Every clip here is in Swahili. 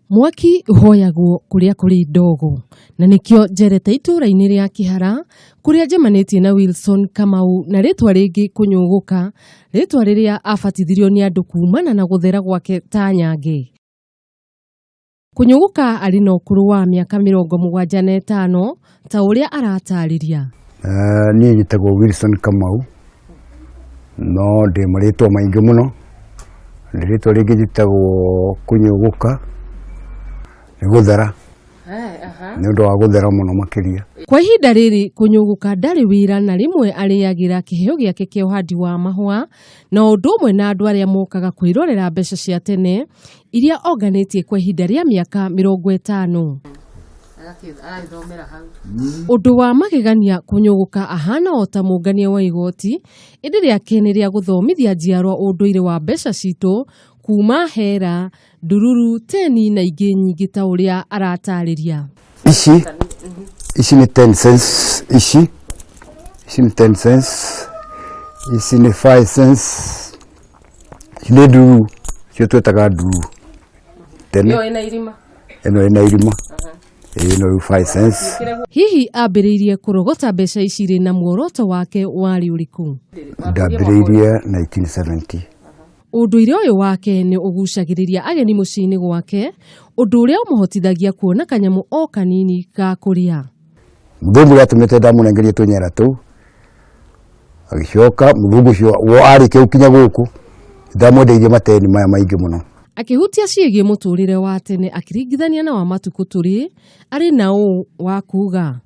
Mwaki uhoyagwo kuria kuri ndogo na nikio njerete itũra-inĩ ria Kĩhara kuria njemanitie na Wilson Kamau na ritwa ringi kunyuguka, ritwa riria abatithirio ni andu kumana na guthera gwake ta nyange. Kunyuguka ari na ukuru wa miaka 75 ta uria aratariria. Ni njitagwo Wilson Kamau no ndi maritwa maingi muno, ritwa ringi njitagwo kunyuguka guthera ni undu wa guthera muno makiria. Kwa ihinda riri kunyuguka ndari wira na rimwe ariagira kiheo giake kia uhandi wa mahua na undu umwe na andu aria mokaga kwirorera mbeca cia tene iria oganitie kwa ihinda ria miaka 50. Undu wa magegania kunyuguka ahana ota mungania wa igoti indi riake ni ria guthomithia njiarwa unduire wa mbeca citu kuma hera ndururu teni na ingi nyingi ta uria aratariria. Ici ni 10 cents, ici ni 10 cents, ici ni 5 cents, ici ni ndururu, cio twetaga ndururu tene. Yo ina irima. Eno ina irima. Eno 5 cents. Hihi ambiriirie kurogota mbeca ici ri na muoroto wake wari uriku? Ndambiriirie 1970. Unduire uyu wake ni ugucagiriria ageni muciini gwake, undu uria umuhotithagia kuona kanyamu o kanini ga kuria. Mudhungu yatumite ndamunengerie tunyera tu agicoka mudhungu cio wo arike ukinya guku ndamwendeire mateni maya maingi muno. Akihutia ciĩgie muturire wa tene akiringithania na wa matuku turi ari na u wa kuga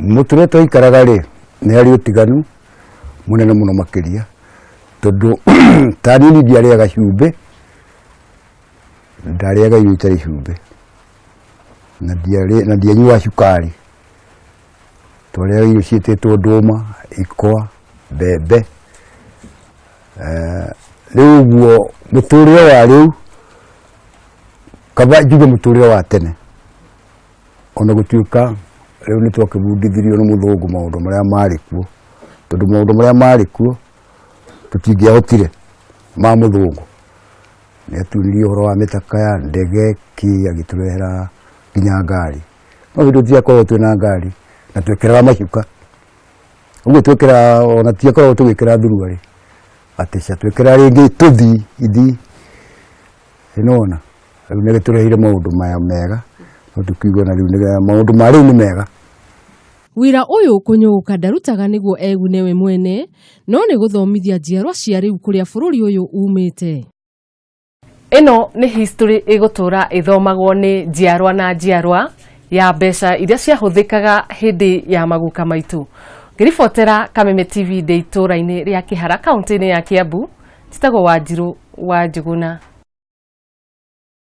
muture toikaraga ri ni ari utiganu munene muno makiria tondu tani ni ndiariaga cumbe ndariaga irio itari cumbe na ndianyua cukari twaria irio ciĩtĩtwo ndũma ikwa mbembe riu guo muturire wa riu kaba njuge muturire wa tene ona gutuika riu ni twakibundithirio ni muthungu maundu maria mari kuo tondu maundu maria mari kuo tutingiahotire ma muthungu ni atunirie uhoro wa mitaka ya ndege ki agiturehera nginya ngari no hindu tiakorwo twina ngari na twekeraga macuka uguo twekera ona tiakorwo tugikira thuruari atisha twekera ringi tuthi ithi inona riu ni giturehire maundu maya mega no tukiugwa na riu ni maundu ma riu ni mega. Wira uyu kunyuguka ndarutaga niguo egune we mwene no ni guthomithia njiarwa cia riu kuria bururi uyu umite. Ino ni history igutura ithomagwo ni njiarwa na njiarwa ya mbeca iria ciahuthikaga hindi ya maguka maitu. Ngiribotera Kameme TV de itũra-inĩ ria Kĩhara kaunti-inĩ ya Kiambu, njitagwo Wanjiru wa Njuguna.